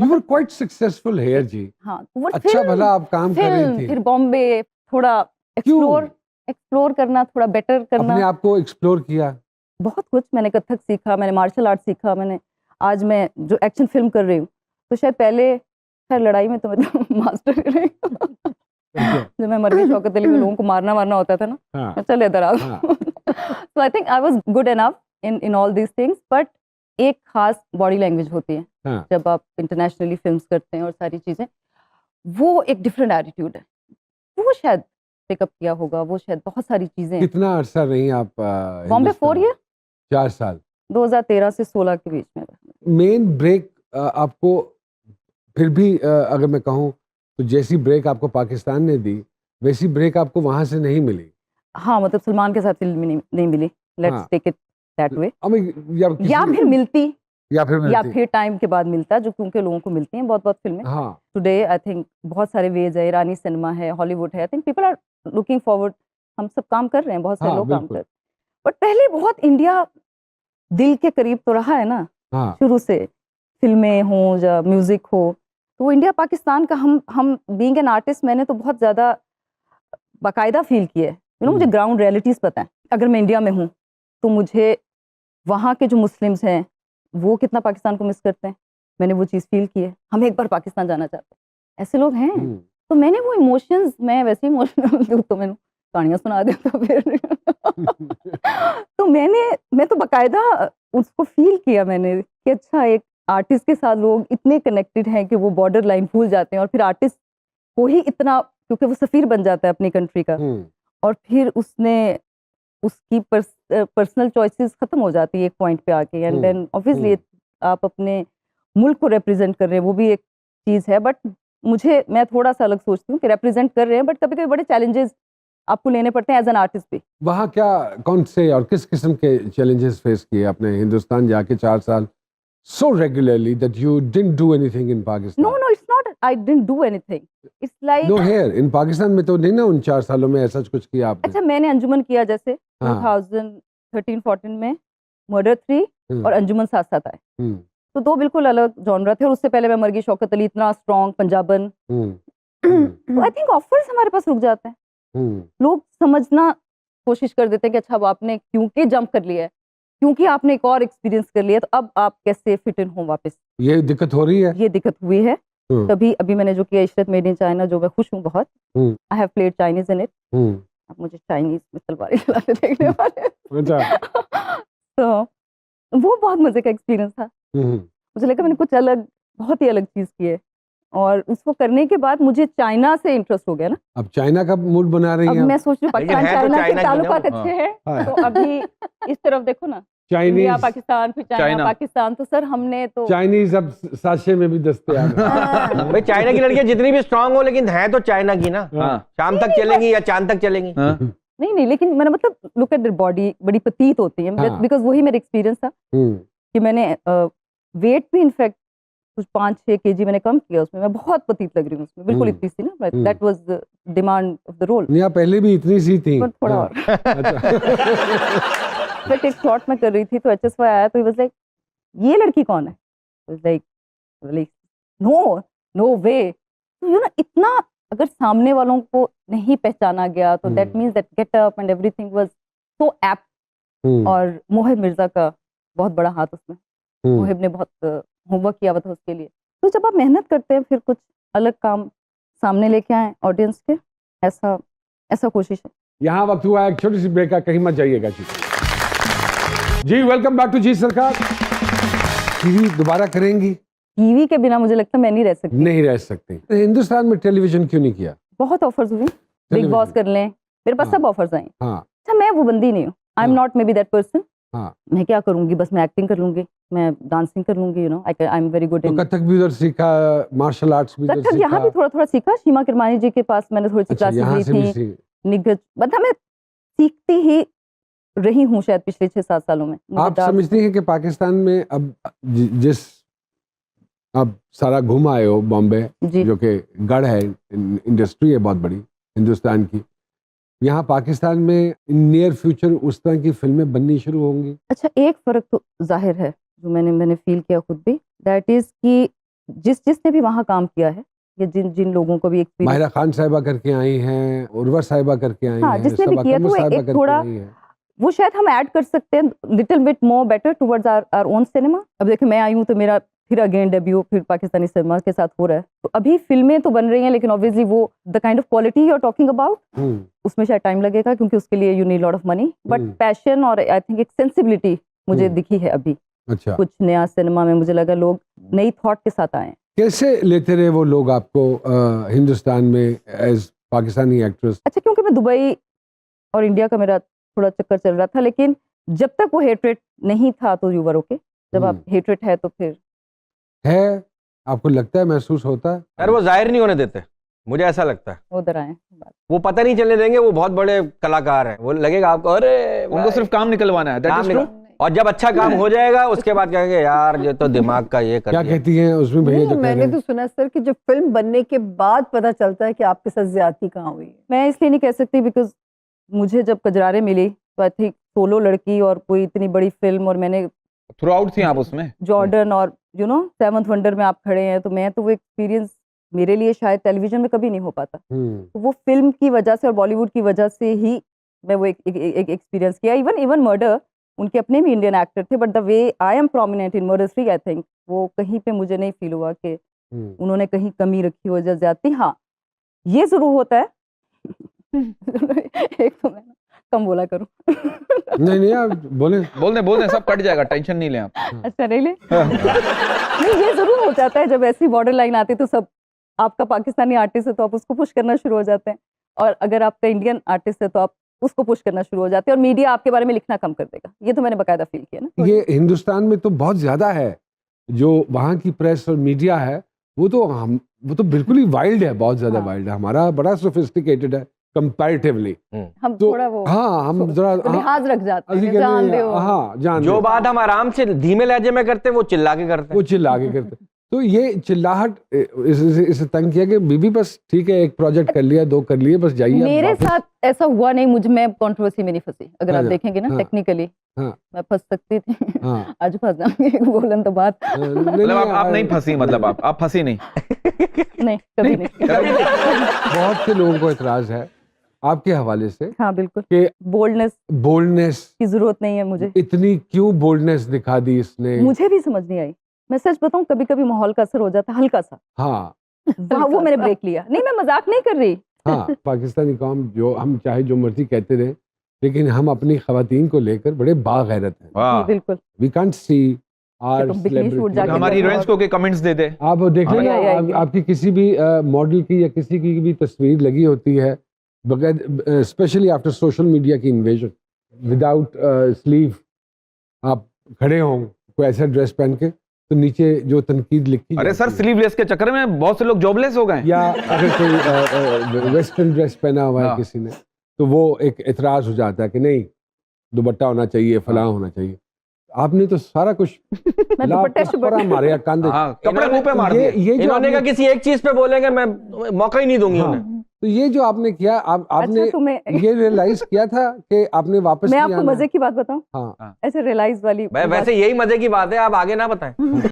You were quite successful here जी। हाँ, वो अच्छा फिल्म भला आप काम कर रही थी। फिर बॉम्बे थोड़ा एक्सप्लोर करना, थोड़ा बेटर करना। अपने आप को एक्सप्लोर किया। बहुत कुछ मैंने कथक सीखा, मैंने मार्शल आर्ट सीखा, मैंने आज मैं जो एक्शन फिल्म कर रही हूँ, तो शायद पहले खैर लड़ाई में तो मतलब मास्टर रही जब मैं मर गई शौकत अली में लोगों को मारना होता था ना, हाँ, चल इधर आओ। हाँ, So I think I was good enough in all these things, but एक खास बॉडी लैंग्वेज होती है हाँ। जब आप इंटरनेशनली फिल्म्स करते हैं और सारी चीजें, वो एक डिफरेंट एटीट्यूड है, वो शायद पिकअप किया होगा, वो शायद बहुत सारी चीजें। कितना अरसा रही आप बॉम्बे 4 ईयर, 4 साल। 2013 से 16 के बीच में। मेन ब्रेक आपको फिर भी अगर मैं कहूँ तो जैसी ब्रेक आपको पाकिस्तान ने दी वैसी ब्रेक आपको वहां से नहीं मिली। हाँ, मतलब सलमान के साथ फिल्म नहीं मिली, लेट्स हाँ। Take it that way. या फिर मिलती, या मिलती। फिर टाइम के बाद मिलता, जो क्योंकि लोगों को मिलती हैं बहुत फिल्में। हाँ। टुडे आई थिंक बहुत सारे वेज है, ईरानी सिनेमा है, हॉलीवुड है, I think people are looking forward. हम सब काम कर रहे हैं, बहुत सारे हाँ, लोग काम बिल्कुल। कर, बट पहले बहुत इंडिया दिल के करीब तो रहा है ना। हाँ। शुरू से फिल्में हो या म्यूजिक हो, तो वो इंडिया पाकिस्तान का हम बीइंग एन आर्टिस्ट, मैंने तो बहुत ज्यादा बाकायदा फील किया है। मुझे ग्राउंड रियलिटीज पता है। अगर मैं इंडिया में हूँ तो मुझे वहाँ के जो मुस्लिम्स हैं वो कितना पाकिस्तान को मिस करते हैं, मैंने वो चीज़ फील की है। हम एक बार पाकिस्तान जाना चाहते हैं, ऐसे लोग हैं। तो मैंने वो इमोशंस, मैं वैसे इमोशनल तो मैंने कहानियाँ सुना देता फिर तो मैं तो बाकायदा उसको फील किया मैंने कि अच्छा, एक आर्टिस्ट के साथ लोग इतने कनेक्टेड हैं कि वो बॉर्डर लाइन भूल जाते हैं, और फिर आर्टिस्ट को ही इतना, क्योंकि वो सफीर बन जाता है अपनी कंट्री का, और फिर उसकी पर्सनल चॉइसेस खत्म हो जाती है एक पॉइंट पे आके, एंड देन ऑब्वियसली आप अपने मुल्क को रिप्रेजेंट कर रहे हैं, वो भी एक चीज है। बट मैं थोड़ा सा अलग सोचती हूँ कि रिप्रेजेंट कर रहे हैं, बट कभी कभी बड़े चैलेंजेस आपको लेने पड़ते हैं एज एन आर्टिस्ट भी। वहाँ क्या कौन से और किस किस्म के चैलेंजेस फेस किए आपने हिंदुस्तान जाके 4 साल so regularly that you didn't do anything in Pakistan? No, it's not I didn't do anything. It's like No, here in Pakistan में तो नहीं ना, उन 4 सालों में ऐसा कुछ किया आपने? अच्छा, मैंने अंजुमन किया, जैसे हाँ। 2013-14 में मर्डर 3 और अंजुमन साथ साथ आए, तो दो बिल्कुल अलग जॉनरा थे। और उससे पहले मैं मर गई शौकत अली, इतना स्ट्रॉन्ग पंजाबन। तो आई थिंक ऑफर्स हमारे पास रुक जाते हैं, लोग समझना कोशिश कर देते हैं कि अच्छा, अब आपने क्योंकि जंप कर लिया है, क्योंकि आपने एक और एक्सपीरियंस कर लिया, तो अब आप कैसे फिट इन हो वापस। ये दिक्कत हो रही है? ये दिक्कत हुई है। तभी अभी मैंने जो किया इशरत मेड इन चाइना, जो मैं खुश हूँ बहुत। I have played Chinese in it. अब मुझे चाइनीज में तलवारें चलाते देखने वाले तो वो बहुत मजे का एक्सपीरियंस था। मुझे लगा मैंने कुछ अलग, बहुत ही अलग चीज की है, और उसको करने के बाद मुझे चाइना से इंटरेस्ट हो गया ना। अब चाइना का मूड बना रही अब हैं? मैं सोच रही हूँ पाकिस्तान चाइना के ताल्लुकात अच्छे हैं, तो अभी इस तरफ देखो ना, इंडिया पाकिस्तान, फिर चाइना पाकिस्तान, तो सर हमने तो चाइनीज अब साशे में भी दस्तयाब है। भाई चाइना की लड़कियां जितनी भी स्ट्रांग हो, लेकिन है तो चाइना की ना। शाम तक चलेंगी या चांद तक चलेंगी। नहीं, लेकिन मैंने मतलब लुक एट देयर बॉडी, बड़ी पतीत होती है, बिकॉज वही मेरा एक्सपीरियंस था कि मैंने वेट भी इनफैक्ट कुछ 5-6 kg मैंने कम किया उसमें। मैं बहुत पतीत लग रही हूँ उसमें, बिल्कुल इतनी सी ना, that was the demand of the role. नहीं, पहले भी इतनी सी थी, पर थोड़ा और। बट एक शॉट में कर रही थी तो HSY आया, तो ही वाज लाइक, ये लड़की कौन है? Like no way. You know, इतना अगर सामने वालों को नहीं पहचाना गया तो that means that getup and everything was so apt. और मोहिब मिर्जा का बहुत बड़ा हाथ उसमें, मोहिब ने बहुत होमवर्क किया हुआ था उसके लिए। तो जब आप मेहनत करते हैं, फिर कुछ अलग काम सामने लेके आए ऑडियंस के, ऐसा कोशिश है। यहाँ वक्त हुआ एक छोटी सी ब्रेक का, कहीं मत जाइएगा जी। वेलकम बैक टू जी सरकार। टीवी दोबारा करेंगी? टीवी के बिना मुझे लगता है मैं नहीं रह सकती। हिंदुस्तान में टेलीविजन क्यों नहीं किया? बहुत ऑफर्स हुई, बिग बॉस कर लें, मेरे पास सब ऑफर्स आए। अच्छा, मैं वो बंदी नहीं हूँ, I am not may be that person. मैं क्या करूंगी, बस मैं एक्टिंग कर लूंगी, मैं डांसिंग कर लूंगी, you know, I am very good in. Kathak भी उधर सीखा, मार्शल आर्ट्स भी उधर सीखा? यहाँ भी थोड़ा सीखा, सीमा किरमानी जी के पास मैंने थोड़ी सी क्लासेस ली थी, निगत, मतलब मैं सीखती ही रही हूँ शायद पिछले 6-7 सालों में। आप समझती हैं कि पाकिस्तान में अब अब सारा घूम आए हो बॉम्बे, जो कि गढ़ है, इंडस्ट्री है बहुत बड़ी हिंदुस्तान की, यहाँ पाकिस्तान में नियर फ्यूचर उस तरह की फिल्में बननी शुरू होंगी? अच्छा, एक फर्क तो जाहिर है जो मैंने फील किया खुद भी, दैट इज कि जिसने भी वहाँ काम किया है, या जिन जिन लोगों को भी एक्सपीरियंस, माहिरा खान साहिबा करके आई हैं, उर्वा साहिबा करके आई हाँ, हैं, जिसने भी सबा किया कमर तो साहिबा एक करके थोड़ा आई हैं। वो शायद हम ऐड कर सकते हैं little bit more better towards our own cinema. अब देखिए मैं आई हूँ तो मेरा फिर अगेन डेब्यू फिर पाकिस्तानी सिनेमा के साथ हो रहा है, तो अभी फिल्में तो बन रही हैं, लेकिन ऑब्वियसली वो the kind of quality you are talking about, उसमें शायद टाइम लगेगा, क्योंकि उसके लिए you need lot of money, but passion और आई थिंक एक सेंसिबिलिटी मुझे दिखी है अभी। अच्छा, कुछ नया सिनेमा में मुझे लगा लोग नई थॉट के साथ आए हैं। कैसे लेते रहे वो लोग आपको हिंदुस्तान में एज पाकिस्तानी एक्ट्रेस? अच्छा, क्योंकि मैं दुबई और इंडिया का मेरा थोड़ा चक्कर चल रहा था, लेकिन जब तक वो हेट्रेट नहीं था तो यू वर ओके, जब आप हेट्रेट है तो फिर है, आपको लगता है, महसूस होता है? यार वो जाहिर नहीं होने देते, मुझे ऐसा लगता है। उधर आए वो पता नहीं चलने देंगे वो बहुत बड़े कलाकार हैं, वो लगेगा आपको अरे उनको सिर्फ काम निकलवाना है, that is true। और जब अच्छा काम हो जाएगा उसके बाद कहेंगे यार ये तो दिमाग का ये कर क्या दिया। कहती हैं उसमें भैया जो कह रहे मैंने हैं? तो सुना सर कि जब फिल्म बनने के बाद पता चलता है कि आपके साथ ज्यादती कहाँ हुई है। मैं इसलिए नहीं कह सकती बिकॉज मुझे जब कजरारे मिली तो आई थिंक सोलो लड़की और कोई इतनी बड़ी फिल्म, और मैंने थ्रू आउट थी आप उसमें, जॉर्डन और यू नो सेवंथ वंडर में आप खड़े हैं, तो मैं तो वो एक्सपीरियंस मेरे लिए शायद टेलीविजन में कभी नहीं हो पाता। तो वो फिल्म की वजह से और बॉलीवुड की वजह से ही मैं वो एक एक्सपीरियंस किया। इवन मर्डर, उनके अपने भी इंडियन एक्टर थे, but the way I am prominent in murder 3 I think वो कहीं पे मुझे नहीं फील हुआ कि उन्होंने कहीं कमी रखी हो या ज्यादती। हाँ, ये जरूर होता है एक तो मैं कम बोला करूं नहीं आप बोले। बोल दें सब कट जाएगा, टेंशन नहीं लें आप। अच्छा नहीं ले नहीं, ये जरूर हो जाता है जब ऐसी बॉर्डर लाइन आती है, तो सब आपका पाकिस्तानी आर्टिस्ट है तो आप उसको पुश करना शुरू हो जाते हैं, और अगर आपका इंडियन आर्टिस्ट है तो आप उसको पुश करना शुरू हो जाते हैं, और मीडिया आपके बारे में लिखना कम कर देगा। ये तो मैंने बकायदा फील किया ना। ये हिंदुस्तान में तो बहुत ज्यादा है, जो वहाँ की प्रेस और मीडिया है वो तो बिल्कुल ही वाइल्ड है, बहुत ज्यादा वाइल्ड है। हमारा बड़ा सोफिस्टिकेटेड है कंपैरेटिवली। हम तो थोड़ा वो हाँ, हम जरा लिहाज रख जाते अभी हैं, कहते जान हैं, दो। हाँ जान जो दो। बात हम आराम से धीमे लहजे में करते हैं वो चिल्ला के करते वो हैं। चिल्ला के करते। तो ये चिल्लाहट इसे तंग किया कि बीबी बस ठीक है, एक प्रोजेक्ट कर लिया, 2 कर लिए, बस जाइए। मेरे वापस। साथ ऐसा हुआ नहीं, मैं कंट्रोवर्सी में नहीं फंसी। अगर आप अच्छा, देखेंगे ना हाँ, टेक्निकली हाँ, मैं फंस सकती थी, हाँ। आज फंस जाऊंगी बोलन तो बात मतलब आप नहीं फंसी, मतलब आप फंसी नहीं। नहीं, कभी नहीं। बहुत से लोगों को एतराज है आपके हवाले से हाँ बिल्कुल, कि बोल्डनेस की जरूरत नहीं है मुझे। इतनी क्यों बोल्डनेस दिखा दी इसने? मुझे भी समझ नहीं आई। मैं सच बताऊं, कभी कभी माहौल का असर हो जाता है हल्का सा। हाँ वो मैंने ब्रेक लिया। नहीं, मैं मजाक नहीं कर रही। हाँ, पाकिस्तानी कौम, जो हम चाहे जो मर्जी कहते रहे, लेकिन हम अपनी खवातीन को लेकर बड़े बागैरत हैं। जी, बिल्कुल। वी कांट सी आवर तुम बिकनी शूट जाके हमारी हीरोइंस को के कमेंट्स दे दे। आप देख लें या, ना, आपकी किसी भी मॉडल की या किसी की भी तस्वीर लगी होती है बगैर, स्पेशली आफ्टर सोशल मीडिया की इन्वेजन, विदाउट स्लीव आप खड़े हों कोई ऐसा ड्रेस पहन के, तो नीचे जो तनकीद लिखी अरे सर, जाती है, स्लीवलेस के चक्कर में बहुत से लोग जॉबलेस हो गए। या अगर कोई वेस्टर्न ड्रेस पहना हुआ है हाँ। किसी ने, तो वो एक एतराज हो जाता है कि नहीं दुपट्टा होना चाहिए, फलां होना चाहिए। आपने तो सारा कुछ मैं दुपट्टे शुपट्टे मारे या कंधे। हाँ, कपड़े मुंह पे मार दिए। ये जो इन्होंने कहा आपने, किसी एक चीज पे बोलेंगे मैं मौका ही नहीं दूंगी हाँ, उन्हें। तो ये जो आपने किया, आपने अच्छा, तुम्हें ये रियलाइज किया था कि आपने वापस मैं नहीं आपको आना? मजे की बात बताऊं, हाँ, ऐसे रियलाइज वाली वैसे यही मजे की बात है, आप आगे ना बताएं।